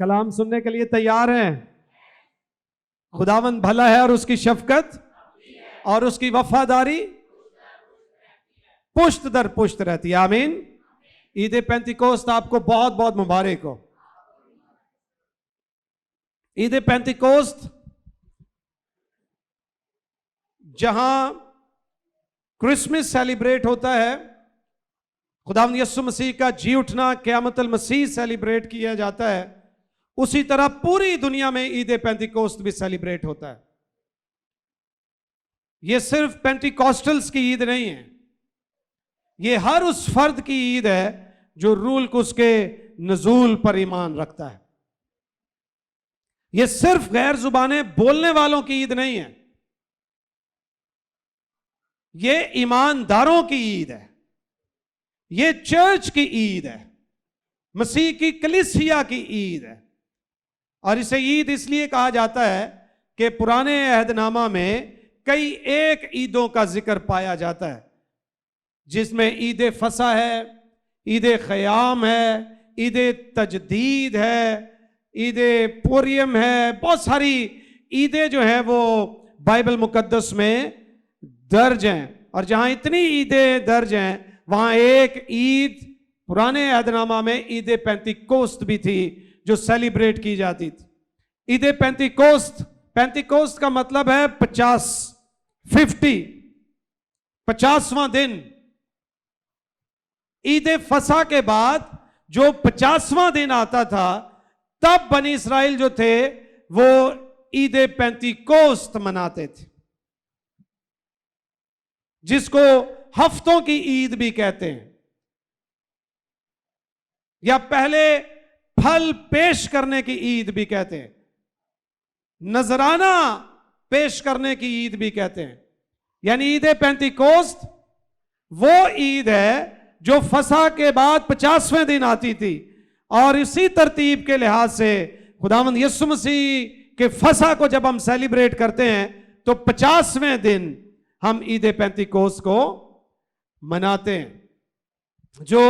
कलाम सुनने के लिए तैयार हैं? खुदावंद भला है और उसकी शफकत और उसकी वफादारी पुश्त दर पुश्त रहती है। आमीन। ईद पेंतिकोस्त आपको बहुत बहुत मुबारक हो। ईद पेंतिकोस्त जहां क्रिसमस सेलिब्रेट होता है, खुदावंद यीशु मसीह का जी उठना क़यामतुल मसीह सेलिब्रेट किया जाता है, उसी तरह पूरी दुनिया में ईद पेंतिकोस्त भी सेलिब्रेट होता है। यह सिर्फ पेंटिकॉस्टल्स की ईद नहीं है, यह हर उस फर्द की ईद है जो रूल को उसके नजूल पर ईमान रखता है। यह सिर्फ गैर जुबानें बोलने वालों की ईद नहीं है, यह ईमानदारों की ईद है, यह चर्च की ईद है, मसीह की कलीसिया की ईद है। और इसे ईद इसलिए कहा जाता है कि पुराने अहदनामा में कई एक ईदों का जिक्र पाया जाता है, जिसमें ईद फसा है, ईद ख़याम है, ईद तजदीद है, ईद पुरियम है। बहुत सारी ईदें जो हैं वो बाइबल मुकद्दस में दर्ज हैं, और जहां इतनी ईदें दर्ज हैं वहां एक ईद पुराने अहदनामा में ईद पेंतिकोस्त भी थी जो सेलिब्रेट की जाती थी। ईद पेंतिकोस्त, पेंतिकोस्त का मतलब है 50वां दिन। ईद फसा के बाद जो 50वां दिन आता था, तब बनी इस्राएल जो थे वो ईद पेंतिकोस्त मनाते थे, जिसको हफ्तों की ईद भी कहते हैं, या पहले फल पेश करने की ईद भी कहते हैं, नजराना पेश करने की ईद भी कहते हैं। यानी ईद पेंतिकोस्त वो ईद है जो फसा के बाद 50वें दिन आती थी, और इसी तरतीब के लिहाज से खुदावंद यीशु मसीह के फसा को जब हम सेलिब्रेट करते हैं तो 50वें दिन हम ईद पेंतिकोस्त को मनाते हैं, जो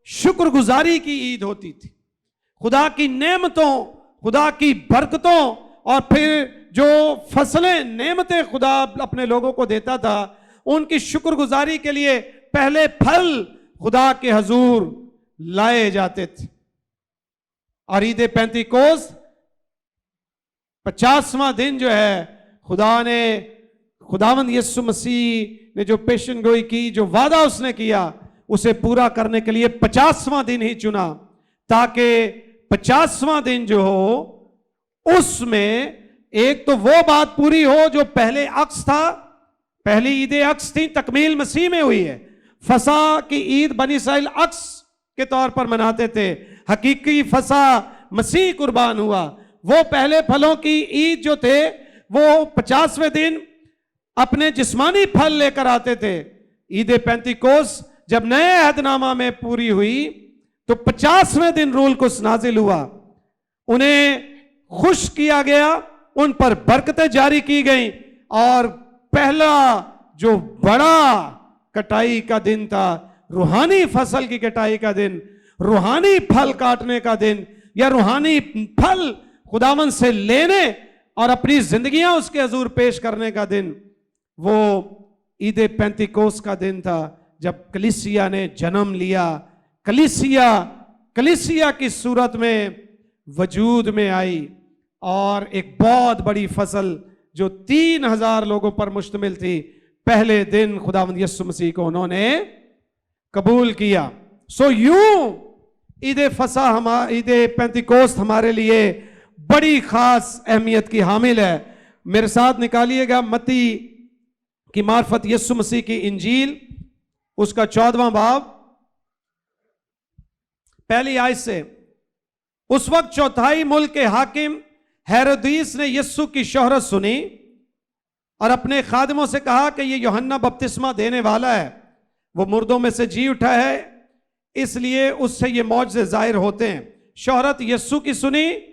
शुक्रगुजारी की ईद होती थी। खुदा की नेमतों, खुदा की बरकतों, और फिर जो फसलें नेमतें खुदा अपने लोगों को देता था, उनकी शुक्रगुजारी के लिए पहले फल खुदा के हजूर लाए जाते थे। और ईद पेंतिकोस्त 50वां दिन जो है, खुदावंद यीशु मसीह ने जो पेशन गोई की, जो वादा उसने किया, उसे पूरा करने के लिए 50वां दिन ही चुना, ताकि 50वां दिन जो हो उसमें एक तो वो बात पूरी हो जो पहले अक्स था, पहली ईद अक्स थी, तकमील मसीह में हुई है। फसा की ईद बनी इस्राएल अक्स के तौर पर मनाते थे, हकीकी फसा मसीह कुर्बान हुआ। वो पहले फलों की ईद जो थे वो 50वें दिन अपने जिस्मानी फल लेकर आते थे। ईद पेंतिकोस्त जब नए अहदनामा में पूरी हुई तो 50वें दिन रूल कुछ नाजिल हुआ, उन्हें खुश किया गया, उन पर बरकतें जारी की गई, और पहला जो बड़ा कटाई का दिन था, रूहानी फसल की कटाई का दिन, रूहानी फल काटने का दिन, या रूहानी फल खुदावंद से लेने और अपनी जिंदगियां उसके हजूर पेश करने का दिन, वो ईद पेंतिकोस्त का दिन था, जब कलीसिया ने जन्म लिया। कलीसिया की सूरत में वजूद में आई, और एक बहुत बड़ी फसल जो 3000 लोगों पर मुश्तमिल थी, पहले दिन खुदावंद यीशु मसीह को उन्होंने कबूल किया। सो यूं ईद पेंतिकोस्त हमारे लिए बड़ी खास अहमियत की हामिल है। मेरे साथ निकालिएगा मत्ती की मार्फत यीशु मसीह की इंजील, उसका 14वां बाब, पहली आयत से। उस वक्त चौथाई मुल्क के हाकिम हेरोदीस ने यीशु की शोहरत सुनी और अपने खादिमों से कहा कि ये यूहन्ना बपतिस्मा देने वाला है, वो मुर्दों में से जी उठा है, इसलिए उससे ये मौजज़े जाहिर होते हैं। शोहरत यीशु की सुनी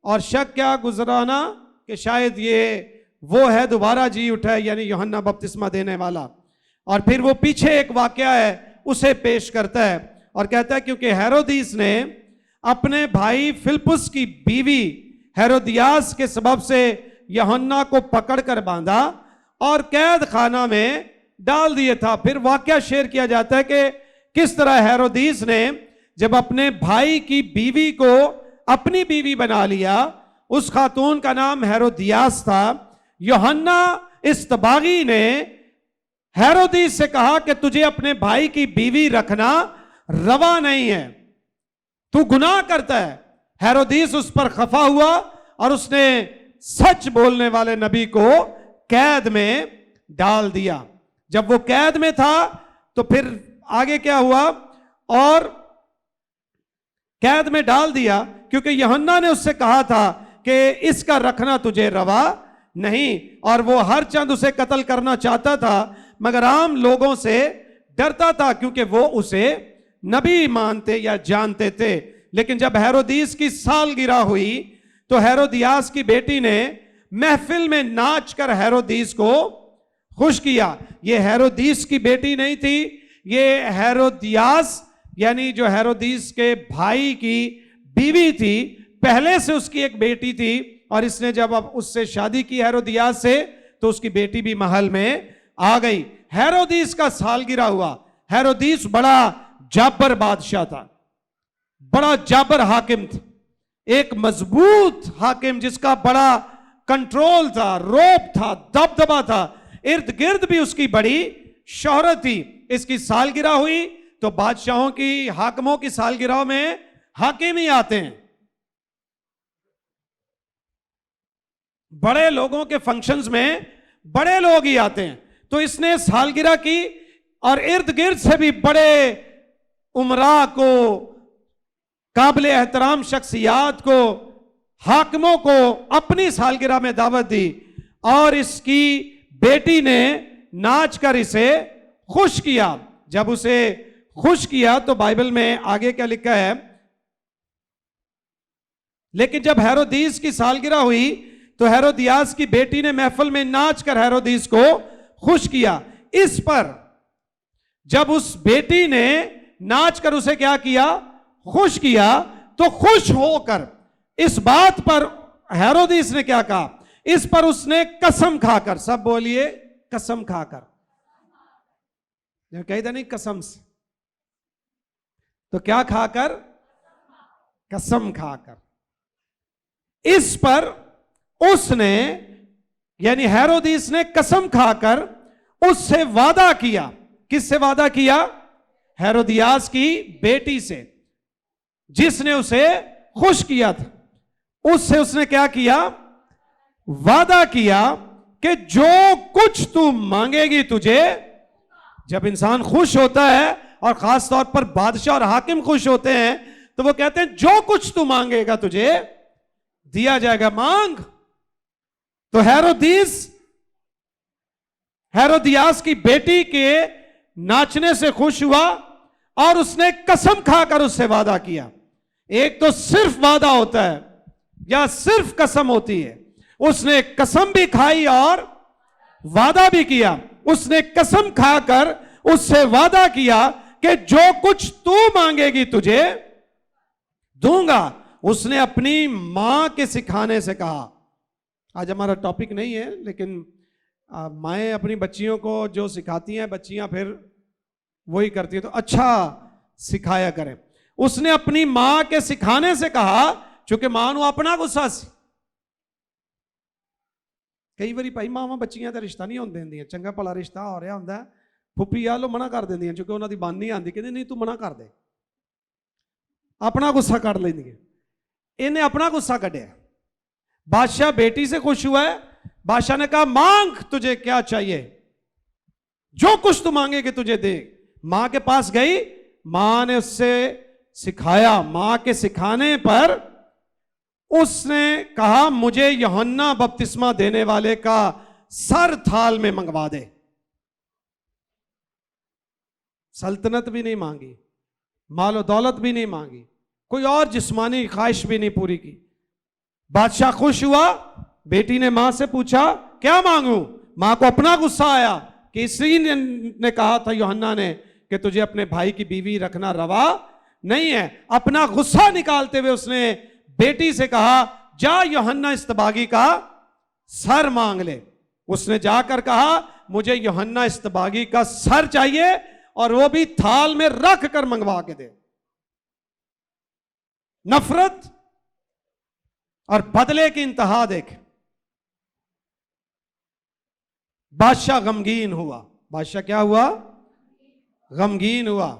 और शक क्या गुजराना कि शायद ये वो है दोबारा जी उठा है, यानी यूहन्ना बपतिस्मा देने वाला। और फिर वो पीछे एक वाकया है उसे पेश करता है और कहता है क्योंकि हेरोदीस ने अपने भाई फिलिप्पुस की बीवी हेरोदियास के सबब से यूहन्ना को पकड़कर बांधा और कैद खाना में डाल दिया था। फिर वाकया शेयर किया जाता है कि किस तरह हेरोदिस ने जब अपने भाई की बीवी को अपनी बीवी बना लिया, उस खातून का नाम हेरोदियास था। यूहन्ना इस्तबागी ने हेरोदिस से कहा कि तुझे अपने भाई की बीवी रखना रवा नहीं है, तू गुनाह करता है। हेरोदिस उस पर खफा हुआ और उसने सच बोलने वाले नबी को कैद में डाल दिया। जब वो कैद में था तो फिर आगे क्या हुआ, और कैद में डाल दिया क्योंकि यूहन्ना ने उससे कहा था कि इसका रखना तुझे रवा नहीं, और वो हर चंद उसे कत्ल करना चाहता था, मगर आम लोगों से डरता था क्योंकि वो उसे नबी मानते या जानते थे। लेकिन जब हेरोदिस की सालगिरह हुई तो हेरोदियास की बेटी ने महफिल में नाच कर हेरोदिस को खुश किया। ये हेरोदिस की बेटी नहीं थी, ये हेरोदियास यानी जो हेरोदिस के भाई की बीवी थी, पहले से उसकी एक बेटी थी, और इसने जब अब उससे शादी की हेरोदियास से तो उसकी बेटी भी महल में आ गई। हेरोदिस का सालगिरह हुआ। हेरोदिस बड़ा जाबर बादशाह था, बड़ा जाबर हाकिम था, एक मजबूत हाकिम जिसका बड़ा कंट्रोल था, रोब था, दबदबा था, इर्द गिर्द भी उसकी बड़ी शोहरत थी। इसकी सालगिरह हुई तो बादशाहों की, हाकिमों की सालगिरह में हाकिम ही आते हैं, बड़े लोगों के फंक्शंस में बड़े लोग ही आते हैं। तो इसने सालगिरह की और इर्द गिर्द से भी बड़े उमरा को, काबिले एहतराम शख्सियात को, हाकिमों को अपनी सालगिरह में दावत दी, और इसकी बेटी ने नाच कर इसे खुश किया। जब उसे खुश किया तो बाइबल में आगे क्या लिखा है, लेकिन जब हेरोदिस की सालगिरह हुई तो हेरोदियास की बेटी ने महफिल में नाच कर हेरोदिस को खुश किया। इस पर जब उस बेटी ने नाच कर उसे क्या किया, खुश किया, तो खुश होकर इस बात पर हेरोदिस ने क्या कहा, इस पर उसने कसम खाकर, सब बोलिए कसम खाकर, कहता नहीं कसम से, तो क्या खाकर, कसम खाकर। इस पर उसने यानी हेरोदिस ने कसम खाकर उससे वादा किया। किससे वादा किया? हेरोदियास की बेटी से, जिसने उसे खुश किया था। उससे उसने क्या किया? वादा किया कि जो कुछ तू मांगेगी तुझे। जब इंसान खुश होता है और खास तौर पर बादशाह और हाकिम खुश होते हैं तो वो कहते हैं जो कुछ तू मांगेगा तुझे दिया जाएगा, मांग। तो हेरोदियास की बेटी के नाचने से खुश हुआ और उसने कसम खाकर उससे वादा किया। एक तो सिर्फ वादा होता है या सिर्फ कसम होती है। उसने कसम भी खाई और वादा भी किया। उसने कसम खाकर उससे वादा किया कि जो कुछ तू मांगेगी तुझे दूंगा। उसने अपनी मां के सिखाने से कहा। आज हमारा टॉपिक नहीं है, लेकिन माएं अपनी बच्चियों को जो सिखाती हैं बच्चियां फिर वही करती है, तो अच्छा सिखाया करें। उसने अपनी मां के सिखाने से कहा, चूंकि मां नू अपना गुस्सा सी। कई बारी भाई मावां बच्चियां का रिश्ता नहीं होने देंदियां, चंगा भला रिश्ता हो रहा होंदा, फुप्पी आ लो मना कर देंदियां, क्योंकि उन्होंने बन नहीं आती, कहते नहीं तू मना कर दे, अपना गुस्सा कढ़ लेंदियां। इन्हें अपना गुस्सा कढ़िया। बादशाह बेटी से खुश हुआ है। बादशाह ने कहा मांग तुझे क्या चाहिए, जो कुछ तू मांगेगी तुझे दे। मां के पास गई, मां ने उससे सिखाया। मां के सिखाने पर उसने कहा मुझे यूहन्ना बपतिस्मा देने वाले का सर थाल में मंगवा दे। सल्तनत भी नहीं मांगी, मालो दौलत भी नहीं मांगी, कोई और जिस्मानी ख्वाहिश भी नहीं पूरी की। बादशाह खुश हुआ। बेटी ने मां से पूछा क्या मांगू। मां को अपना गुस्सा आया कि इसी ने कहा था यूहन्ना ने कि तुझे अपने भाई की बीवी रखना रवा नहीं है। अपना गुस्सा निकालते हुए उसने बेटी से कहा, जा यूहन्ना इस्तबागी का सर मांग ले। उसने जाकर कहा, मुझे यूहन्ना इस्तबागी का सर चाहिए, और वो भी थाल में रख कर मंगवा के दे। नफरत और बदले की इंतहा देख। बादशाह गमगीन हुआ। बादशाह क्या हुआ? गमगीन हुआ,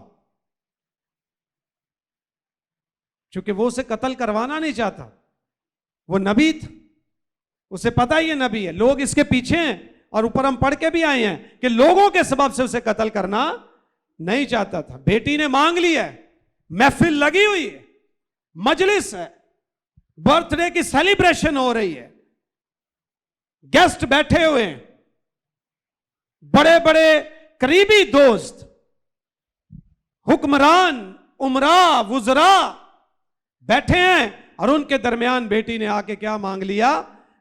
क्योंकि वो उसे कत्ल करवाना नहीं चाहता। वो नबी था, उसे पता ही है नबी है, लोग इसके पीछे हैं, और ऊपर हम पढ़ के भी आए हैं कि लोगों के सबब से उसे कत्ल करना नहीं चाहता था। बेटी ने मांग लिया है, महफिल लगी हुई है, मजलिस है, बर्थडे की सेलिब्रेशन हो रही है, गेस्ट बैठे हुए हैं, बड़े बड़े करीबी दोस्त, हुक्मरान, उमरा, वुजरा बैठे हैं, और उनके दरमियान बेटी ने आके क्या मांग लिया?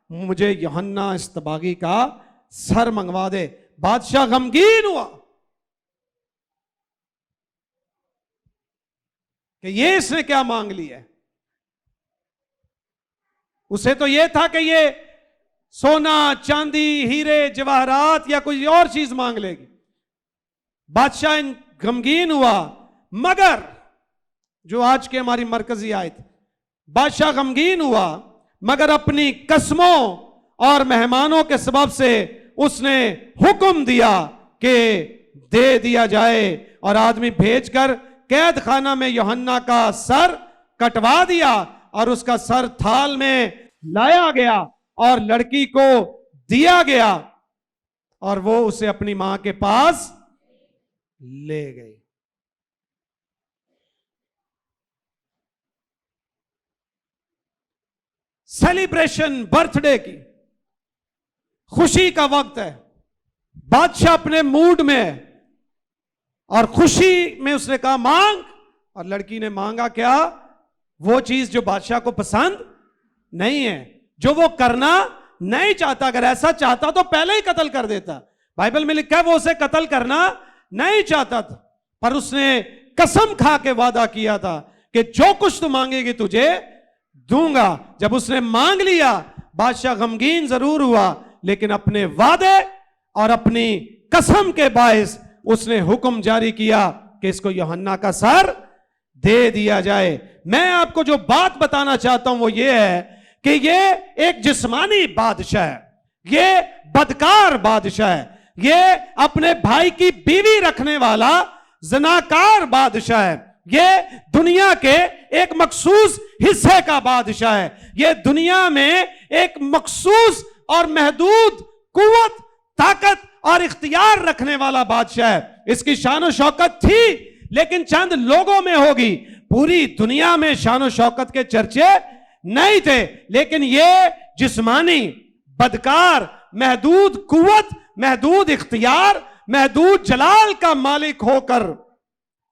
मुझे यूहन्ना इस्तबागी का सर मंगवा दे। बादशाह गमगीन हुआ कि ये इसने क्या मांग लिया। उसे तो ये था कि ये सोना, चांदी, हीरे, जवाहरात या कोई और चीज मांग लेगी। बादशाह गमगीन हुआ, मगर जो आज की हमारी मरकजी आयत, बादशाह गमगीन हुआ, मगर अपनी कसमों और मेहमानों के सबब से उसने हुक्म दिया कि दे दिया जाए, और आदमी भेजकर कैद खाना में यूहन्ना का सर कटवा दिया, और उसका सर थाल में लाया गया और लड़की को दिया गया, और वो उसे अपनी मां के पास ले गई। सेलिब्रेशन, बर्थडे की खुशी का वक्त है। बादशाह अपने मूड में है, और खुशी में उसने कहा मांग, और लड़की ने मांगा क्या? वो चीज जो बादशाह को पसंद नहीं है, जो वो करना नहीं चाहता। अगर ऐसा चाहता तो पहले ही कत्ल कर देता। बाइबल में लिखा है वो उसे कत्ल करना नहीं चाहता था, पर उसने कसम खा के वादा किया था कि जो कुछ तू मांगेगी तुझे दूंगा। जब उसने मांग लिया, बादशाह गमगीन जरूर हुआ, लेकिन अपने वादे और अपनी कसम के बायस उसने हुक्म जारी किया कि इसको यूहन्ना का सर दे दिया जाए। मैं आपको जो बात बताना चाहता हूं वो ये है कि ये एक जिस्मानी बादशाह है, ये बदकार बादशाह है, ये अपने भाई की बीवी रखने वाला जनाकार बादशाह है, ये दुनिया के एक मखसूस हिस्से का बादशाह है, ये दुनिया में एक मखसूस और महदूद कुव्वत, ताकत और इख्तियार रखने वाला बादशाह है। इसकी शान और शौकत थी, लेकिन चंद लोगों में होगी, पूरी दुनिया में शान और शौकत के चर्चे नहीं थे। लेकिन ये जिस्मानी, बदकार, महदूद कुव्वत, महदूद इख्तियार, महदूद जलाल का मालिक होकर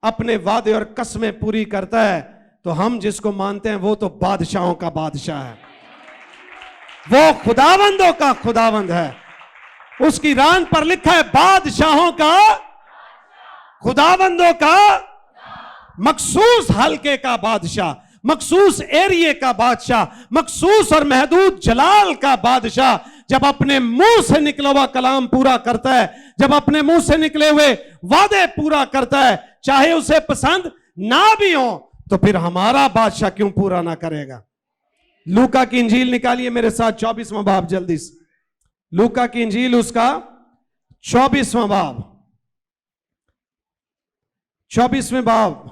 अपने वादे और कस्में पूरी करता है। तो हम जिसको मानते हैं वो तो बादशाहों का बादशाह है, वो खुदावंदों का खुदावंद है। उसकी रान पर लिखा है बादशाहों का, खुदावंदों का, मखसूस हल्के का बादशाह, मखसूस एरिये का बादशाह, मखसूस और महदूद जलाल का बादशाह। जब अपने मुंह से निकला हुआ कलाम पूरा करता है, जब अपने मुंह से निकले हुए वादे पूरा करता है, चाहे उसे पसंद ना भी हो, तो फिर हमारा बादशाह क्यों पूरा ना करेगा। लूका की इंजील निकालिए मेरे साथ, 24वां बाब, जल्दी से। लूका की इंजील उसका 24वां बाब, 24वें बाब,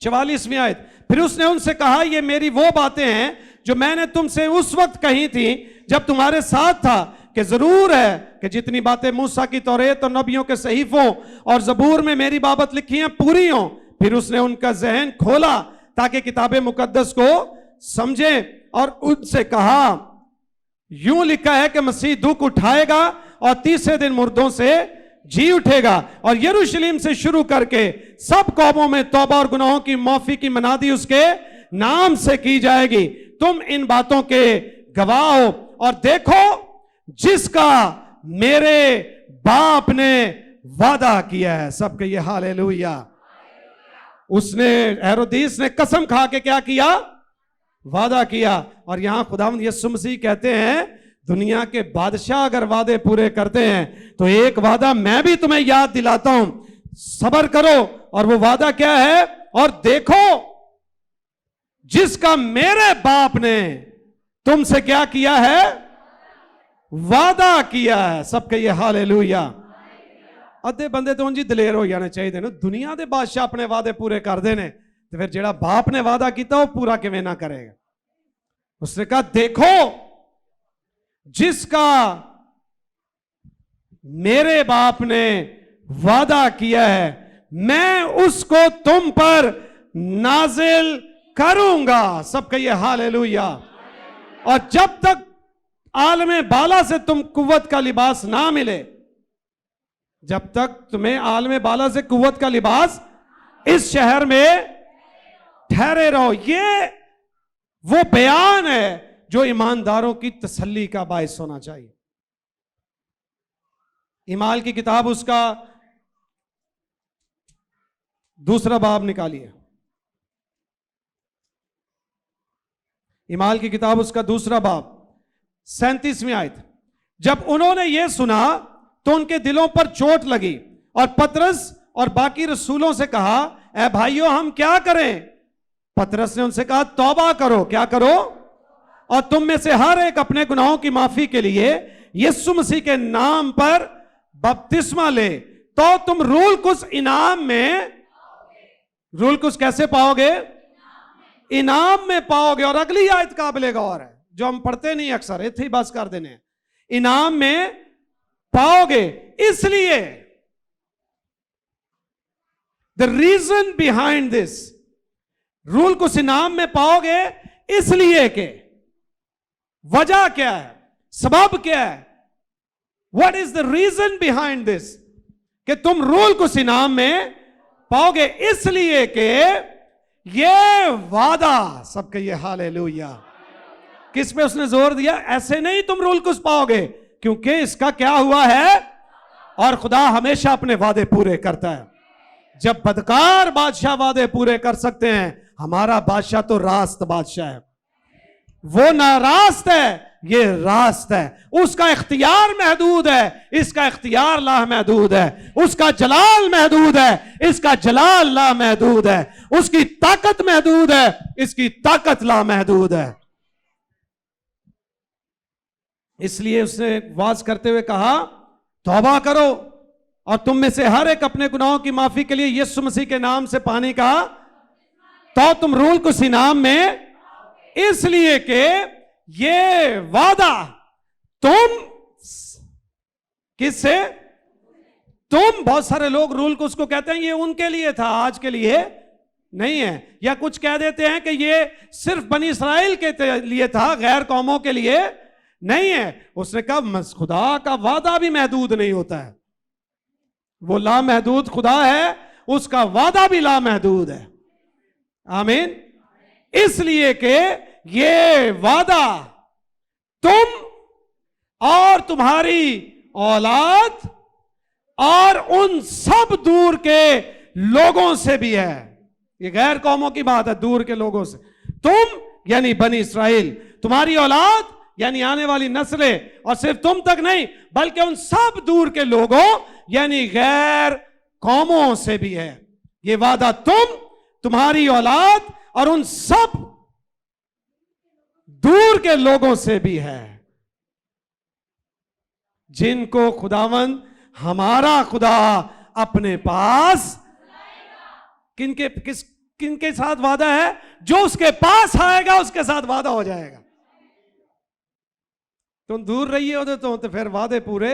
44वीं आयत। फिर उसने उनसे कहा, ये मेरी वो बातें हैं जो मैंने तुमसे उस वक्त कही थी जब तुम्हारे साथ था, कि जरूर है कि जितनी बातें मूसा की तौरेत और नबियों के सहीफों और जबूर में मेरी बाबत लिखी हैं पूरी हों। फिर उसने उनका जहन खोला ताकि किताब मुकद्दस को समझे, और उनसे कहा, यूं लिखा है कि मसीह दुख उठाएगा और तीसरे दिन मुर्दों से जी उठेगा, और यरूशलेम से शुरू करके सब कौमों में तौबा और गुनाहों की माफी की मनादी उसके नाम से की जाएगी। तुम इन बातों के गवाह हो। और देखो, जिसका मेरे बाप ने वादा किया है। सब कहिए हालेलुया। उसने हेरोदेस ने कसम खा के क्या किया? वादा किया। और यहां खुदावंद यीशु मसीह कहते हैं दुनिया के बादशाह अगर वादे पूरे करते हैं तो एक वादा मैं भी तुम्हें याद दिलाता हूं, सब्र करो। और वो वादा क्या है? और देखो जिसका मेरे बाप ने तुमसे क्या किया है? वादा किया है। सब कहिए हालेलुया। अद्धे बंदे तो उंज ही दलेर हो जाने चाहिए ना, दुनिया के बादशाह अपने वादे पूरे करते हैं तो फिर जेड़ा बाप ने वादा किया वो पूरा किवें ना करेगा? उसने कहा देखो जिसका मेरे बाप ने वादा किया है मैं उसको तुम पर नाजिल करूंगा। सब कहिए हालेलुया। और जब तक आलमे बाला से तुम कुव्वत का लिबास ना मिले, जब तक तुम्हें आलमे बाला से कुव्वत का लिबास इस शहर में ठहरे रहो। ये वो बयान है जो ईमानदारों की तसल्ली का बायस होना चाहिए। ईमाल की किताब उसका 2 बाब निकालिए। ईमाल की किताब उसका 2 बाब 37वीं आयत। जब उन्होंने यह सुना तो उनके दिलों पर चोट लगी और पतरस और बाकी रसूलों से कहा ऐ भाइयों हम क्या करें? पतरस ने उनसे कहा तौबा करो। क्या करो? और तुम में से हर एक अपने गुनाहों की माफी के लिए यीशु मसीह के नाम पर बपतिस्मा ले तो तुम रूल कुछ इनाम में, रूल कुछ कैसे पाओगे? इनाम में पाओगे। और अगली आयत काबिले गौर है जो हम पढ़ते नहीं अक्सर, इतने ही बस कर देने, इनाम में पाओगे। इसलिए the reason behind this, rule कुछ इनाम में पाओगे इसलिए के वजह क्या है, सबब क्या है? What is the reason behind this कि तुम रूल कुछ इनाम में पाओगे? इसलिए के ये वादा, सबके ये हालेलुया। किस पे उसने जोर दिया? ऐसे नहीं तुम रूल कुछ पाओगे, क्योंकि इसका क्या हुआ है? और खुदा हमेशा अपने वादे पूरे करता है। जब बदकार बादशाह वादे पूरे कर सकते हैं, हमारा बादशाह तो रास्त बादशाह है। वो ना रास्त है, ये रास्त है। उसका इख्तियार महदूद है, इसका इख्तियार ला महदूद है। उसका जलाल महदूद है, इसका जलाल ला महदूद है। उसकी ताकत महदूद है, इसकी ताकत ला महदूद है। इसलिए उसने वाज करते हुए कहा तौबा करो और तुम में से हर एक अपने गुनाहों की माफी के लिए यीशु मसीह के नाम से पानी का तो तुम रूल कुछ इनाम में, इसलिए कि ये वादा तुम किससे? तुम, बहुत सारे लोग रूल को उसको कहते हैं ये उनके लिए था, आज के लिए नहीं है। या कुछ कह देते हैं कि ये सिर्फ बनी इस्राएल के लिए था, गैर कौमों के लिए नहीं है। उसने कहा खुदा का वादा भी महदूद नहीं होता है, वो लामहदूद खुदा है, उसका वादा भी लामहदूद है। आमीन। इसलिए कि ये वादा तुम और तुम्हारी औलाद और उन सब दूर के लोगों से भी है। ये गैर कौमों की बात है, दूर के लोगों से। तुम यानी बनी इस्राएल, तुम्हारी औलाद यानी आने वाली नस्लें, और सिर्फ तुम तक नहीं बल्कि उन सब दूर के लोगों यानी गैर कौमों से भी है। ये वादा तुम, तुम्हारी औलाद और उन सब दूर के लोगों से भी है जिनको खुदावंद हमारा खुदा अपने पास किनके साथ वादा है? जो उसके पास आएगा उसके साथ वादा हो जाएगा। तुम दूर रहिए ओदे तो फिर वादे पूरे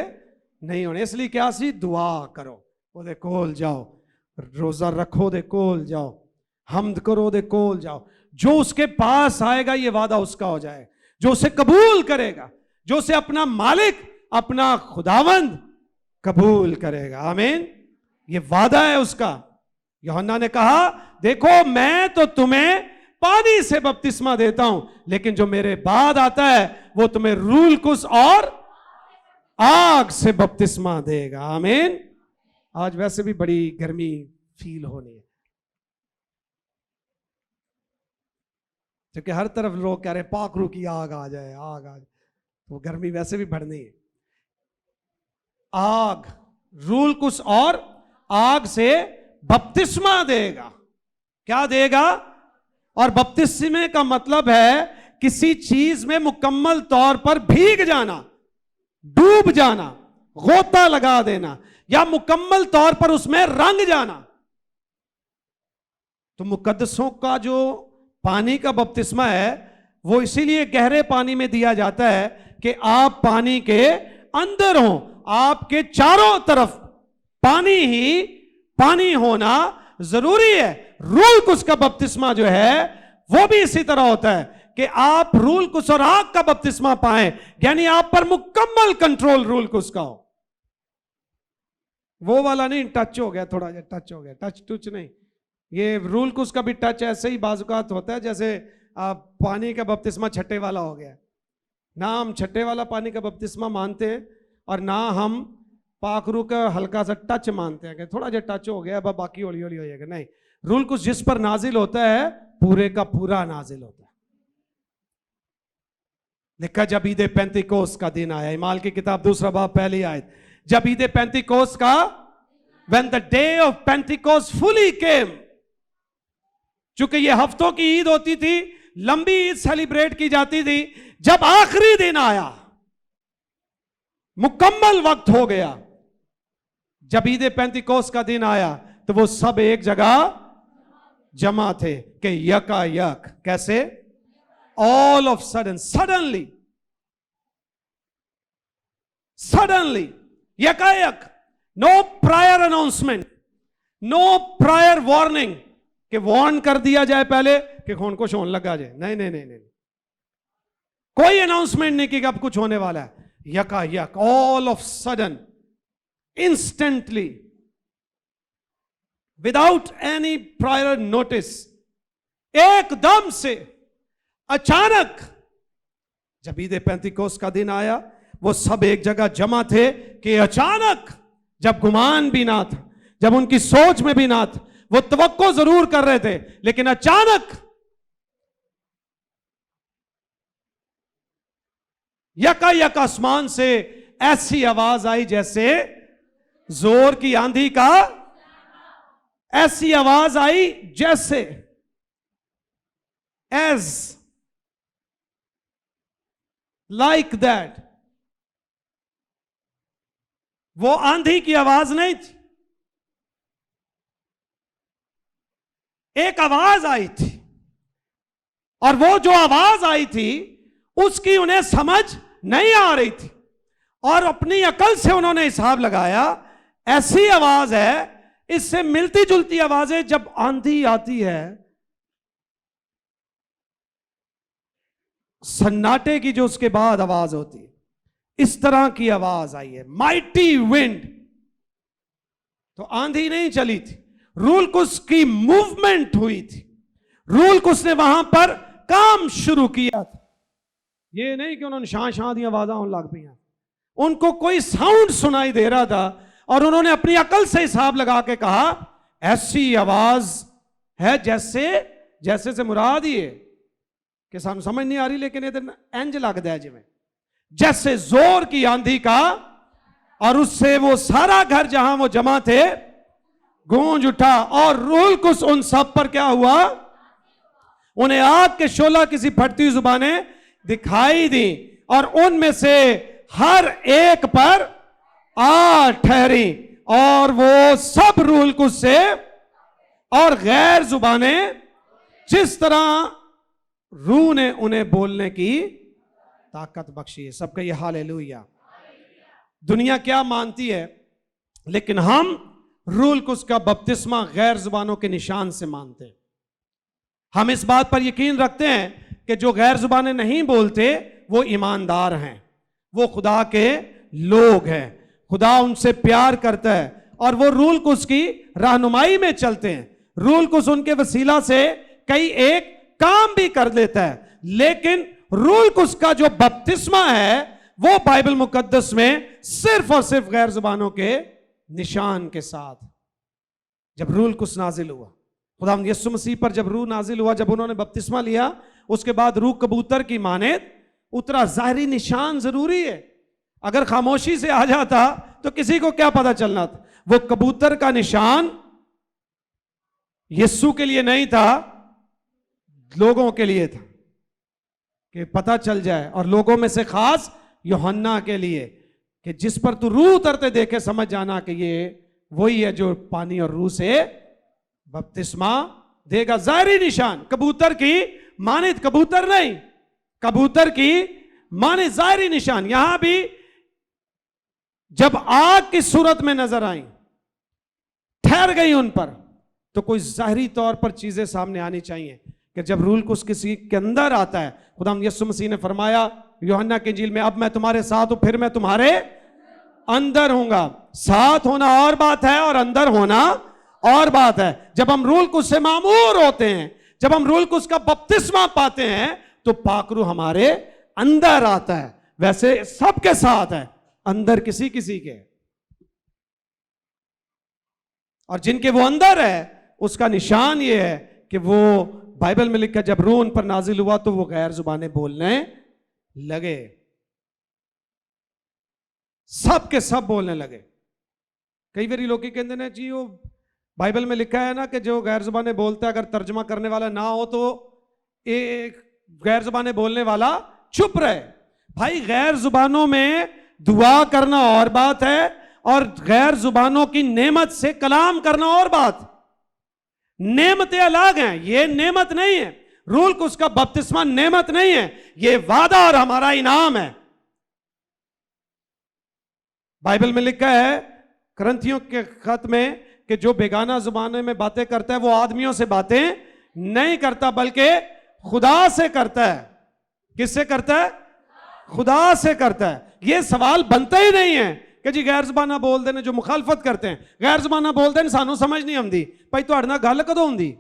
नहीं होने। इसलिए क्या सी दुआ करो, ओदे कोल जाओ, रोजा रखो दे कोल जाओ, हमद करो दे कोल जाओ। जो उसके पास आएगा ये वादा उसका हो जाए, जो उसे कबूल करेगा, जो उसे अपना मालिक, अपना खुदावंद कबूल करेगा। आमीन। ये वादा है उसका। यूहन्ना ने कहा देखो मैं तो तुम्हें पानी से बपतिस्मा देता हूं, लेकिन जो मेरे बाद आता है वो तुम्हें रूल कुछ और आग से बपतिस्मा देगा। आमीन। आज वैसे भी बड़ी गर्मी फील होनी है, क्योंकि हर तरफ लोग कह रहे हैं पाखरू की आग आ जाए, आग आ जाए, तो गर्मी वैसे भी बढ़नी है। आग, रूल कुछ और आग से बपतिस्मा देगा। क्या देगा? और बपतिस्मे का मतलब है किसी चीज में मुकम्मल तौर पर भीग जाना, डूब जाना, गोता लगा देना, या मुकम्मल तौर पर उसमें रंग जाना। तो मुकद्दसों का जो पानी का बपतिस्मा है वो इसीलिए गहरे पानी में दिया जाता है कि आप पानी के अंदर हो, आपके चारों तरफ पानी ही पानी होना जरूरी है। रूल कुछ का बपतिस्मा जो है वो भी इसी तरह होता है कि आप रूल कुछ और आग का बपतिस्मा पाएं, यानी आप पर मुकम्मल कंट्रोल रूल कुछ का हो। वो वाला नहीं, टच हो गया, थोड़ा टच हो गया, टच टुच नहीं। ये रूल कुछ का भी टच ऐसे ही बाजुकात होता है जैसे पानी का बपतिस्मा छट्टे वाला हो गया। ना हम छट्टे वाला पानी का बपतिस्मा मानते हैं और ना हम पाखरू का हल्का सा टच मानते हैं कि थोड़ा जो टच हो गया अब बाकी हौली हौली हो जाएगा। नहीं, रूल कुछ जिस पर नाजिल होता है पूरे का पूरा नाजिल होता है। लिखा जब ईद पेंतिकोस का दिन आया, इमाल की किताब 2 बाब पहली आयत, जब ईद पेंतिकोस का, when the day of Pentecost fully came, चूंकि ये हफ्तों की ईद होती थी, लंबी ईद सेलिब्रेट की जाती थी, जब आखिरी दिन आया, मुकम्मल वक्त हो गया, जब ईद पेंतिकोस का दिन आया तो वो सब एक जगह जमा थे कि यकायक, कैसे? All of sudden, suddenly, suddenly, यकायक, no prior announcement, no prior warning कि वार्न कर दिया जाए पहले कि कौन कुछ होने लगा जाए। नहीं नहीं नहीं नहीं, कोई अनाउंसमेंट नहीं कि अब कुछ होने वाला है। यकायक, all of sudden, instantly, without any prior notice, एकदम से, अचानक, जब ईद पेंतिकोस का दिन आया वो सब एक जगह जमा थे कि अचानक, जब गुमान भी ना था, जब उनकी सोच में भी ना था, वो तवक्को जरूर कर रहे थे, लेकिन अचानक यकायक आसमान से ऐसी आवाज आई जैसे जोर की आंधी का, ऐसी आवाज आई जैसे, एज लाइक दैट। वो आंधी की आवाज नहीं थी, एक आवाज आई थी, और वो जो आवाज आई थी उसकी उन्हें समझ नहीं आ रही थी, और अपनी अकल से उन्होंने हिसाब लगाया ऐसी आवाज है, इससे मिलती जुलती आवाजें जब आंधी आती है, सन्नाटे की जो उसके बाद आवाज होती है, इस तरह की आवाज आई है, माइटी विंड। तो आंधी नहीं चली थी, रूल कुछ की मूवमेंट हुई थी, रूल कुछ ने वहां पर काम शुरू किया था। ये नहीं कि उन्होंने शां शां दी आवाज़ां होने लग पई, उनको कोई साउंड सुनाई दे रहा था और उन्होंने अपनी अकल से हिसाब लगा के कहा ऐसी आवाज है जैसे, जैसे से मुराद ही है कि सानू समझ नहीं आ रही, लेकिन इधर इंज लगता है जिवें जैसे जोर की आंधी का, और उससे वो सारा घर जहां वो जमा थे गूंज उठा, और रूल कुछ उन सब पर क्या हुआ? उन्हें आग के शोला किसी फटती जुबानें दिखाई दी, और उनमें से हर एक पर आ ठहरी, और वो सब रूल कुछ से और गैर जुबानें, जिस तरह रूह ने उन्हें बोलने की ताकत बख्शी है। सबका ये हालेलुया। दुनिया क्या मानती है, लेकिन हम रूल कुछ का बपतिस्मा गैर जुबानों के निशान से मानते हैं। हम इस बात पर यकीन रखते हैं कि जो गैर जुबानें नहीं बोलते वो ईमानदार हैं, वो खुदा के लोग हैं, खुदा उनसे प्यार करता है, और वो रूल कुछ की रहनुमाई में चलते हैं। रूल कुछ उनके वसीला से कई एक काम भी कर देता है, लेकिन रूल कुछ का जो बपतिस्मा है वो बाइबल मुकद्दस में सिर्फ और सिर्फ गैर जुबानों के निशान के साथ जब रूह कुछ नाजिल हुआ, खुदा यीशु मसीह पर जब रूह नाजिल हुआ, जब उन्होंने बपतिस्मा लिया, उसके बाद रूह कबूतर की मानेत उतरा। जाहिरी निशान जरूरी है। अगर खामोशी से आ जाता तो किसी को क्या पता चलना था। वो कबूतर का निशान यीशु के लिए नहीं था, लोगों के लिए था कि पता चल जाए, और लोगों में से खास यूहन्ना के लिए कि जिस पर तू रूह उतरते देखे समझ जाना कि ये वही है जो पानी और रूह से बपतिस्मा देगा। जाहिरी निशान कबूतर की मानित, कबूतर नहीं, कबूतर की माने जाहिरी निशान। यहां भी जब आग की सूरत में नजर आई, ठहर गई उन पर, तो कोई जाहिरी तौर पर चीजें सामने आनी चाहिए कि जब रूह कुछ किसी के अंदर आता है, खुदा यीशु मसीह ने फरमाया यूहन्ना की इंजील में, अब मैं तुम्हारे साथ हूं, फिर मैं तुम्हारे अंदर हूंगा। साथ होना और बात है और अंदर होना और बात है। जब हम रूह कुछ से मामूर होते हैं, जब हम रूह कुछ का बपतिस्मा पाते हैं, तो पाकरू हमारे अंदर आता है। वैसे सबके साथ है, अंदर किसी किसी के, और जिनके वो अंदर है उसका निशान ये है कि वो बाइबल में लिखा जब रूह उन पर नाजिल हुआ तो वो गैर जुबानें बोलने लगे। सब के सब बोलने लगे। कई बार लोग कहते हैं जी वो बाइबल में लिखा है ना कि जो गैर जुबानें बोलता है, अगर तर्जमा करने वाला ना हो तो एक गैर जुबानें बोलने वाला चुप रहे। भाई गैर जुबानों में दुआ करना और बात है, और गैर जुबानों की नेमत से कलाम करना और बात। नेमतें अलग हैं, ये नेमत नहीं है। रूह को उसका बपतिस्मा नेमत नहीं है, ये वादा और हमारा इनाम है। बाइबल में लिखा है करंथियों के खत में कि जो बेगाना जुबानों में बातें करता है वो आदमियों से बातें नहीं करता बल्कि खुदा से करता है। किससे करता है? खुदा से करता है। यह सवाल बनता ही नहीं है कि जी गैर जुबाना बोल देने जो मुखालफत करते हैं, गैर जुबाना बोल देने सानू समझ नहीं आती। भाई तुहाडे नाल गल कदों हुंदी?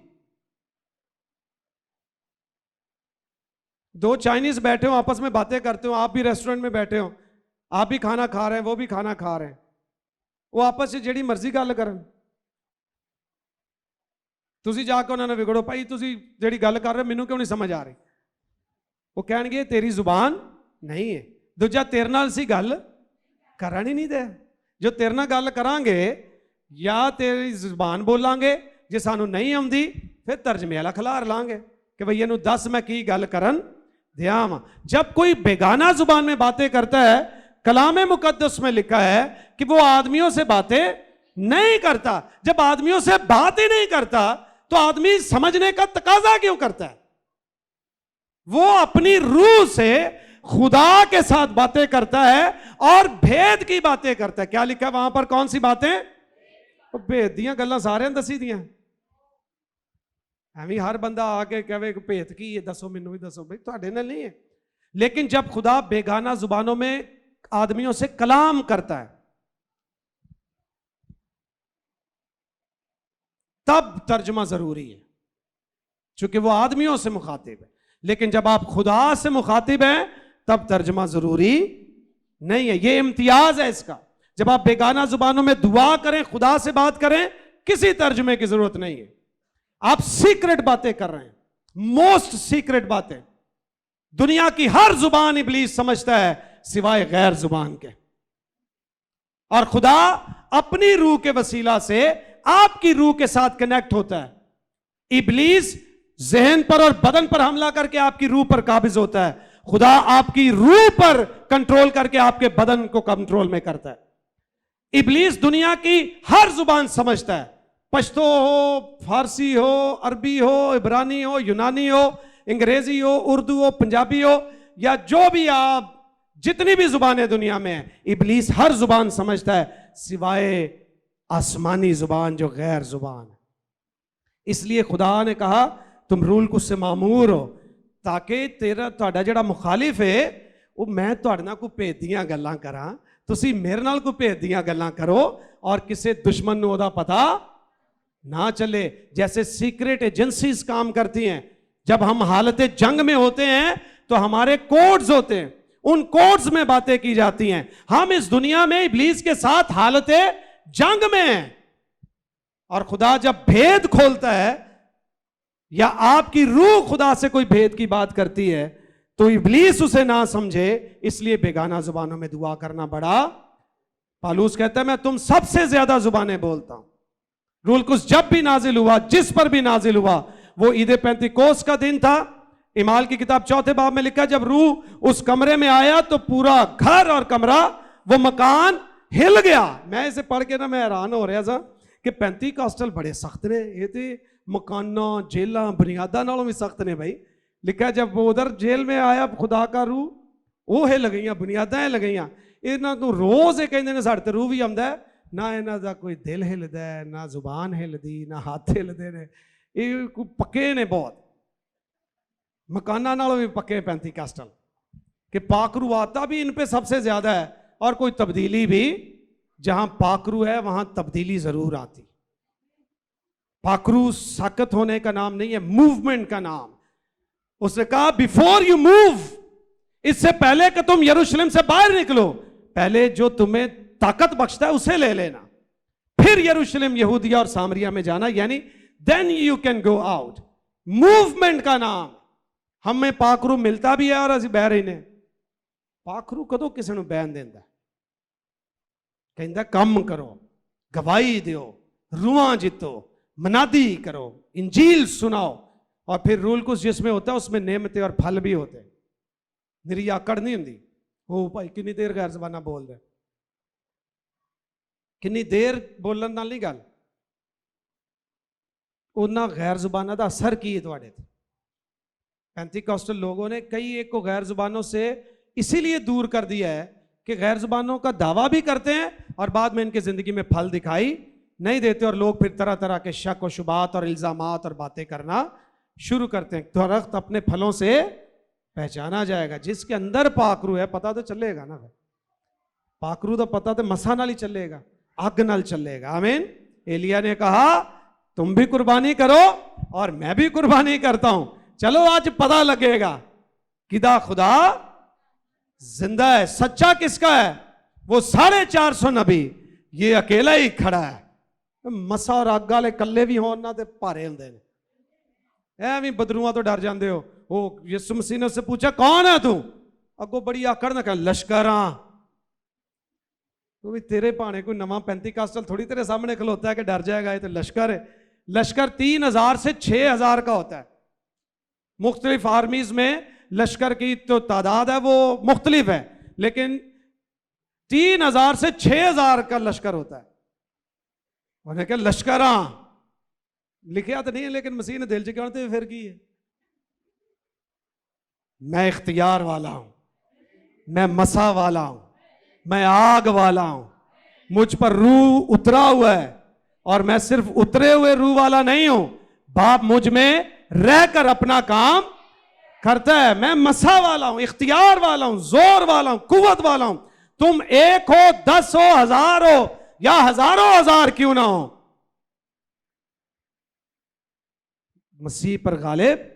दो चाइनीज बैठे हो आपस में बातें करते हो, आप भी रेस्टोरेंट में बैठे हो, आप भी खाना खा रहे हैं, वो भी खाना खा रहे हैं, वो आपस से जेड़ी मर्जी गल करन, तुसी जाके उन्होंने विगड़ो भाई तुसी जेड़ी गल कर रहे मैनू क्यों नहीं समझ आ रही। वो कहेंगे तेरी जुबान नहीं है। दूजा तेरे नाल सी गल करन ही नहीं दे। जो तेरे नाल गल करांगे या तेरी जुबान बोलांगे, जे सानू नहीं आउंदी फिर तर्जमे वाला खलार लांगे कि भई इहनू दस मैं की गल करन दियां वां। जब कोई बेगाना जुबान में बातें करता है, कलामे मुकद्दस में लिखा है कि वो आदमियों से बातें नहीं करता। जब आदमियों से बात ही नहीं करता तो आदमी समझने का तकाजा क्यों करता है? वो अपनी रूह से खुदा के साथ बातें करता है और भेद की बातें करता है। क्या लिखा है वहां पर? कौन सी बातें? भेद दियां गल्लां सारे दसी दियां। एवं हर बंदा आके कहे भेद की है दसो मैनू भी दसो। भाई तुहाडे नाल नहीं है। लेकिन जब खुदा बेगाना जुबानों में आदमियों से कलाम करता है तब तर्जुमा जरूरी है, क्योंकि वो आदमियों से मुखातिब है। लेकिन जब आप खुदा से मुखातिब हैं तब तर्जुमा जरूरी नहीं है। ये इम्तियाज है इसका। जब आप बेगाना जुबानों में दुआ करें, खुदा से बात करें, किसी तर्जुमे की जरूरत नहीं है। आप सीक्रेट बातें कर रहे हैं, मोस्ट सीक्रेट बातें। दुनिया की हर जुबान इब्लीस समझता है सिवाय गैर जुबान के, और खुदा अपनी रूह के वसीला से आपकी रूह के साथ कनेक्ट होता है। इब्लीस जहन पर और बदन पर हमला करके आपकी रूह पर काबिज होता है। खुदा आपकी रूह पर कंट्रोल करके आपके बदन को कंट्रोल में करता है। इब्लीस दुनिया की हर जुबान समझता है, पश्तो हो, फारसी हो, अरबी हो, इब्रानी हो, यूनानी हो, अंग्रेजी हो, उर्दू हो, पंजाबी हो, या जो भी आप जितनी भी जुबानें दुनिया में है, इब्लीस हर जुबान समझता है सिवाय आसमानी जुबान जो गैर जुबान है। इसलिए खुदा ने कहा तुम रूल कुछ से मामूर हो, ताकि तेरा तुहाडा जिहड़ा मुखालिफ है वो मैं तुहाडे नाल कोई भेद दीयां गल्लां करां, तुसीं मेरे नाल कोई भेद दीयां गल्लां करो और किसी दुश्मन नूं ओहदा पता ना चले। जैसे सीक्रेट एजेंसीज काम करती हैं। जब हम हालत जंग में होते हैं तो हमारे कोड्स होते हैं, उन कोड्स में बातें की जाती हैं। हम इस दुनिया में इब्लीस के साथ हालत जंग में हैं। और खुदा जब भेद खोलता है या आपकी रूह खुदा से कोई भेद की बात करती है तो इब्लीस उसे ना समझे, इसलिए बेगाना जुबानों में दुआ करना बड़ा। पालूस कहता है मैं तुम सबसे ज्यादा जुबानें बोलता हूं। रूल कुछ जब भी नाजिल हुआ, जिस पर भी नाजिल हुआ, वो ईद पेंतिकोस का दिन था। इमाल की किताब 4 बाब में लिखा जब रूह उस कमरे में आया तो पूरा घर और कमरा, वो मकान हिल गया। मैं इसे पढ़ के ना मैं हैरान हो रहा था कि पेंतिकोस्टल बड़े सख्त ने, ये तो मकाना जेलां बुनियादा नालों भी सख्त ने भाई। लिखा जब वो उधर जेल में आया खुदा का रूह, वो हिल गईयां, बुनियादा हिल गईयां। इन्हां तो रोज ये कहंदे ने साडे ते रूह भी आंदा है, ना इन्हां दा कोई दिल हिलदा है, ना जुबान हिलदी, ना हाथ हिलदे ने, ये पक्के ने बहुत। मकाना नालों भी पक्के पेंतिकोस्टल कि पाकरू आता भी इन पे सबसे ज्यादा है, और कोई तब्दीली भी, जहां पाकरू है वहां तब्दीली जरूर आती। पाकरू साकत होने का नाम नहीं है, मूवमेंट का नाम। उसने कहा बिफोर यू मूव, इससे पहले कि तुम यरूशलेम से बाहर निकलो, पहले जो तुम्हें ताकत बख्शता है उसे ले लेना, फिर यरूशलेम, यहूदिया और सामरिया में जाना, यानी then you can go out. Movement का नाम। हमें पाकरू मिलता भी है और असं बह रहे ने। पाकरू कदों किसी को बहन देंदा, कहता कम करो, गवाही दो, रूहां जितो, मनादी करो, इंजील सुनाओ। और फिर रूल कुछ जिसमें होता है उसमें नेमतें और फल भी होते हैं। मेरी आकड़ नहीं होती। वो भाई कितनी देर गैर जबाना बोल रहे, कितनी देर बोलन नाल नहीं गल, उन्ना गैर जुबाना का असर की है तुहाडे ते। पेंतिकोस्टल लोगों ने कई एक को गैर जुबानों से इसीलिए दूर कर दिया है कि गैर जुबानों का दावा भी करते हैं और बाद में इनकी जिंदगी में फल दिखाई नहीं देते, और लोग फिर तरह तरह के शक और शुबात और इल्जामात और बातें करना शुरू करते हैं। दरख्त अपने फलों से पहचाना जाएगा। जिसके अंदर पाकरू है पता तो चलेगा ना, पाकरू तो पता तो मसा नाल ही चलेगा, आग नाल चलेगा। आमीन। एलिया ने कहा तुम भी कुर्बानी करो और मैं भी कुर्बानी करता हूं, चलो आज पता लगेगा किदा खुदा जिंदा है, सच्चा किसका है। वो 450 नबी, ये अकेला ही खड़ा है। मसा और अग वाले कल्ले भी होना ते भारे होंदे ने, ऐ बदरूआ तो डर जाते हो। वो यीशु मसीह ने उससे पूछा कौन है तू, अगो बड़ी आकड़ ना कह लश्कर तो भी तेरे भाने कोई नवा पेंतिकोस्टल थोड़ी तेरे सामने खलोता है कि डर जाएगा। ये तो लश्कर है। लश्कर 3000 से 6000 का होता है। मुख्तलिफ आर्मीज में लश्कर की तो तादाद है वो मुख्तलिफ है, लेकिन 3000 से 6000 का लश्कर होता है। उन्हें क्या लश्कर लिखा तो नहीं है, लेकिन मसीह ने दिल च कहते फिर की है। मैं इख्तियार वाला हूं, मैं मसा वाला हूं, मैं आग वाला हूं, मुझ पर रूह उतरा हुआ है, और मैं सिर्फ उतरे हुए रूह वाला नहीं हूं, बाप मुझ में रहकर अपना काम करता है। मैं मसा वाला हूं, इख्तियार वाला हूं, जोर वाला हूं, कुव्वत वाला हूं। तुम 1 हो, 10 हो, 1000 हो या हजारों हजार क्यों ना हो, मसीह पर गालिब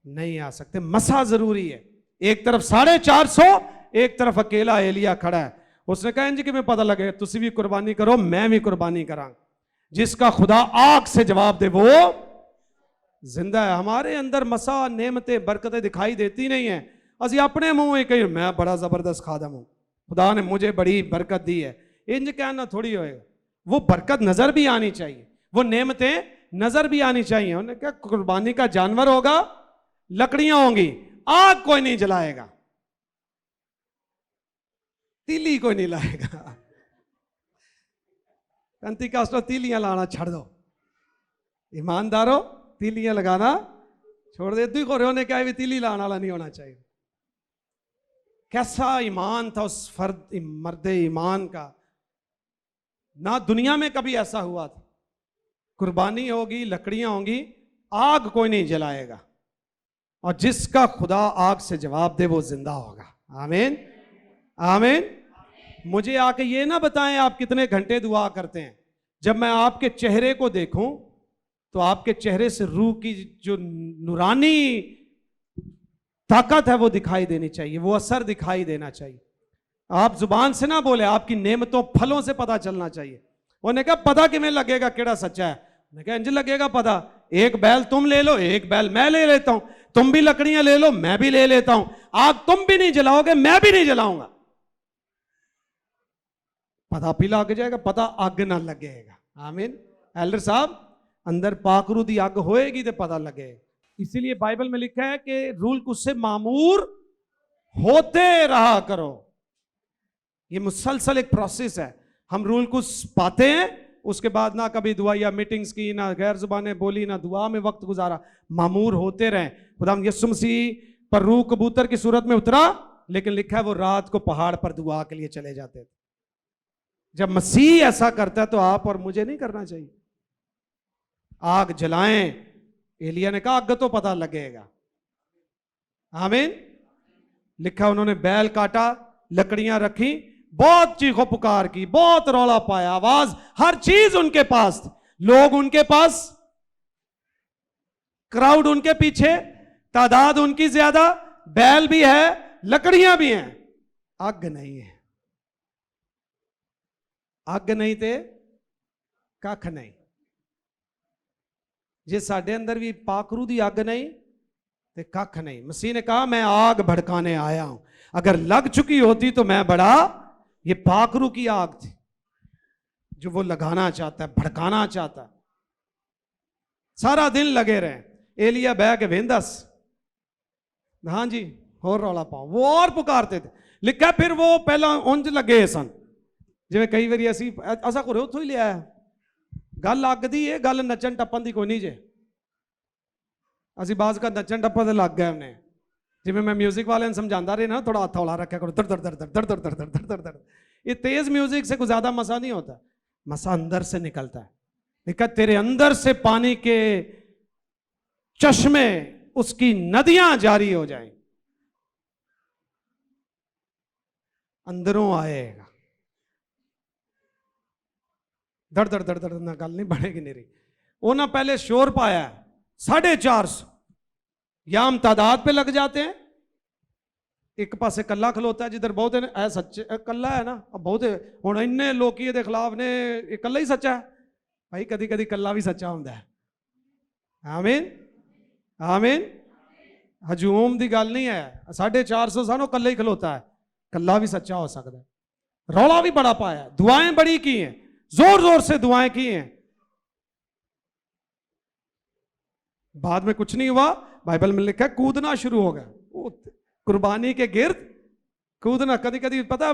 नहीं आ सकते। मसा जरूरी है। एक तरफ 450, एक तरफ अकेला एलिया खड़ा है। उसने कहा इंज कि मैं पता लगे तुसी भी कुर्बानी करो मैं भी कुर्बानी करा। जिसका खुदा आग से जवाब दे वो जिंदा है। हमारे अंदर मसा, नेमतें, बरकतें दिखाई देती नहीं है। असी अपने मुंह में कहीं मैं बड़ा जबरदस्त खादम हूं, खुदा ने मुझे बड़ी बरकत दी है, इंज कहना थोड़ी होएगा। वो बरकत नजर भी आनी चाहिए, वो नेमतें नजर भी आनी चाहिए। उन्होंने क्या कुर्बानी का जानवर होगा, लकड़ियां होंगी, आग कोई नहीं जलाएगा, तीली कोई नहीं लाएगा। पेंतिकोस्टल तीलियां लाना छोड़ दो, ईमानदारों तीलियां लगाना छोड़ दे। तू होने क्या भी तीली लाने वाला नहीं होना चाहिए। कैसा ईमान था उस फर्द मर्द ईमान का, ना दुनिया में कभी ऐसा हुआ था। कुर्बानी होगी, लकड़ियां होंगी, आग कोई नहीं जलाएगा, और जिसका खुदा आग से जवाब दे वो जिंदा होगा। आमीन आमीन। मुझे आके ये ना बताएं आप कितने घंटे दुआ करते हैं। जब मैं आपके चेहरे को देखूं तो आपके चेहरे से रूह की जो नूरानी ताकत है वो दिखाई देनी चाहिए, वो असर दिखाई देना चाहिए। आप जुबान से ना बोले, आपकी नेमतों फलों से पता चलना चाहिए। उन्हें कहा पता किमें लगेगा केड़ा सच्चा है? मैं कहा इंज लगेगा पता, एक बैल तुम ले लो, एक बैल मैं ले लेता हूं, तुम भी लकड़ियां ले लो, मैं भी ले लेता हूं, आग तुम भी नहीं जलाओगे, मैं भी नहीं जलाऊंगा, पता भी लग जाएगा, पता अग ना लगेगा। आमीन। एल्डर साहब, अंदर पाकरू दी अग होएगी तो पता लगेगा। इसीलिए बाइबल में लिखा है कि रूल कुछ से मामूर होते रहा करो। ये मुसलसल एक प्रोसेस है। हम रूल कुछ पाते हैं, उसके बाद ना कभी दुआ या मीटिंग्स की, ना गैर जुबानें बोली, ना दुआ में वक्त गुजारा, मामूर होते रहे। खुदाम यीशु मसीह पर रूह कबूतर की सूरत में उतरा, लेकिन लिखा है वो रात को पहाड़ पर दुआ के लिए चले जाते थे। जब मसीह ऐसा करता है तो आप और मुझे नहीं करना चाहिए। आग जलाएं, एलिया ने कहा आग तो पता लगेगा। आमीन। लिखा उन्होंने बैल काटा, लकड़ियां रखी, बहुत चीखो पुकार की, बहुत रौला पाया, आवाज, हर चीज उनके पास थी, लोग उनके पास, क्राउड उनके पीछे, तादाद उनकी ज्यादा, बैल भी है, लकड़ियां भी हैं, आग नहीं है। अग नहीं ते कख नहीं। जे साडे अंदर भी पाकरू दी अग नहीं ते कख नहीं। मसीह ने कहा मैं आग भड़काने आया हूं, अगर लग चुकी होती तो मैं बड़ा, ये पाकरू की आग थी जो वो लगाना चाहता है, भड़काना चाहता है। सारा दिन लगे रहे। एलिया बह के वेंदस, हाँ जी होर रौला पाओ, वो और पुकारते थे। लिखा फिर वो पहला उंज लगे सन, जिवें कई बारी असी असा घरों उथों ही लिया गल अग दी है, गल नचन टप्पन की कोई नहीं जे। असी बाज का नचन टप्पन से लग गए उन्हें, जिवें मैं म्यूजिक वाले ने समझाता रहे ना, थोड़ा हथ हौला रखा करो, दर दर दर दर दर दर दर दर दर दर। ये तेज म्यूजिक से कुछ ज्यादा मसा नहीं होता, मसा अंदर से निकलता है। लिखा तेरे अंदर से पानी के चश्मे, उसकी नदियां जारी हो जाएं, अंदरों आएगा। दर दर दर दर ना गल नहीं बनेगी नहीं रही। उन्होंने पहले शोर पाया 450 याम तादाद पे लग जाते हैं। एक पासे कला खलोता है जिधर बहुत है, सच्चे कला है ना, अब बहुत हूँ इन्ने लोग ये खिलाफ ने, कला ही सच्चा है भाई, कदी कदी कला भी सच्चा होंगे। आमीन आमीन। हजूम की गल नहीं है, 450 सानों कला ही खलोता है, कला भी सच्चा हो सकता है। रौला भी बड़ा पाया, दुआएं बड़ी की हैं, जोर जोर से दुआएं की हैं, बाद में कुछ नहीं हुआ। बाइबल में लिखा है कूदना शुरू हो गया, कुर्बानी के गिर्द कूदना। कदी कदी पता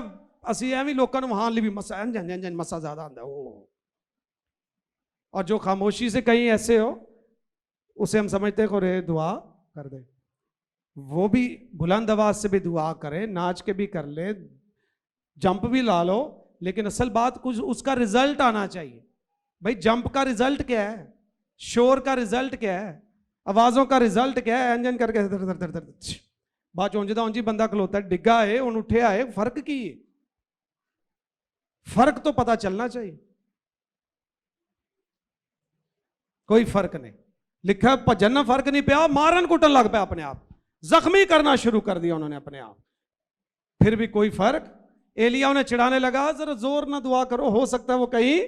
असी एवं लोगों को वहां भी मसा मसा ज्यादा आता है, और जो खामोशी से कहीं ऐसे हो उसे हम समझते को रे दुआ कर दे। वो भी बुलंद आवाज से भी दुआ करे, नाच के भी कर ले, जंप भी ला लो, लेकिन असल बात कुछ उसका रिजल्ट आना चाहिए। भाई जंप का रिजल्ट क्या है, शोर का रिजल्ट क्या है, आवाजों का रिजल्ट क्या है? इंजन करके दर दर दर दर बाद ऊंजदा ऊंजी बंदा खलोता है, डिग्गा है, उन उठे आए, फर्क की है? फर्क तो पता चलना चाहिए। कोई फर्क नहीं। लिखा भजन ना फर्क नहीं पिया, मारन कुटन लग पाया, अपने आप जख्मी करना शुरू कर दिया उन्होंने अपने आप, फिर भी कोई फर्क। एलिया उन्हें चिढ़ाने लगा जरा जोर ना दुआ करो, हो सकता है वो कहीं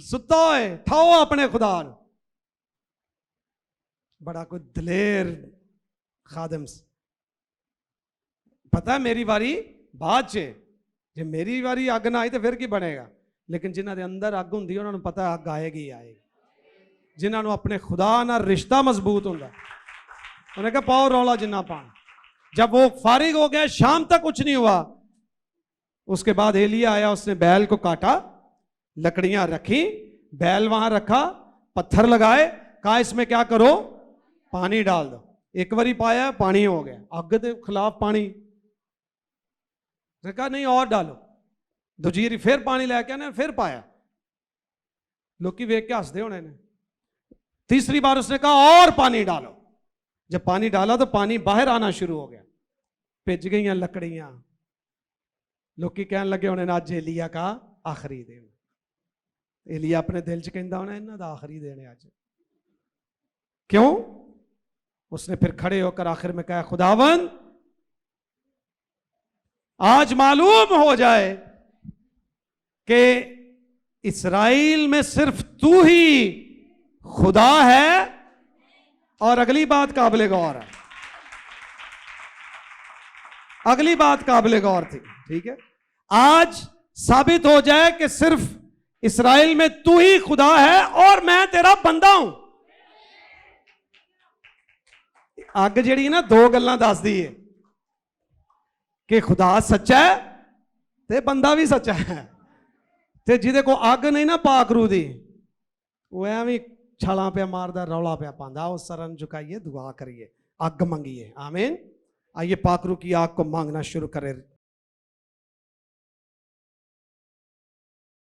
सुता है, ठाओ अपने खुदा। बड़ा कोई दलेर खादम, पता है मेरी वारी बाद चे, जे मेरी वारी अग ना आई तो फिर की बनेगा। लेकिन जिन्हों के अंदर अग होंगी उन्होंने पता अग आएगी ही आएगी। जिन्होंने अपने खुदा ना रिश्ता मजबूत होंगे, उन्हें कहा पाओ रौला जिन्ना पाना। जब वो फारिग हो गया, शाम तक कुछ नहीं हुआ, उसके बाद एलिया आया, उसने बैल को काटा, लकड़ियां रखी, बैल वहां रखा, पत्थर लगाए, कहा इसमें क्या करो, पानी डाल दो। एक बारी पाया, पानी हो गया, अग के खिलाफ पानी, कहा नहीं और डालो। दूजी फिर पानी लैके आने, फिर पाया, लोग वेख के हंसते होने ने। तीसरी बार उसने कहा और पानी डालो। जब पानी डाला तो पानी बाहर आना शुरू हो गया, भिज गई लकड़ियां। लोग कहने लगे होने अज एलिया का आखिरी दिन। एलिया अपने दिल च कहता होना इन्हों का आखिरी दिन है अज। क्यों? उसने फिर खड़े होकर आखिर में कहा खुदावन आज मालूम हो जाए कि इस्राएल में सिर्फ तू ही खुदा है। और अगली बात काबिल गौर है, अगली बात काबिल गौर थी, ठीक है। आज साबित हो जाए कि सिर्फ इस्राएल में तू ही खुदा है और मैं तेरा बंदा हूं। अग जी ना दो गल्लां दस दी है कि खुदा सच्चा है ते बंदा भी सच्चा है। ते जिदे को अग नहीं ना पाकरू दी, वो एवं छाला पे मारदा रौला पे पांदा। उस सरन झुकाइए, दुआ करिए, अग मंगिए। आमीन। आइए पाकरू की आग को मांगना शुरू करें।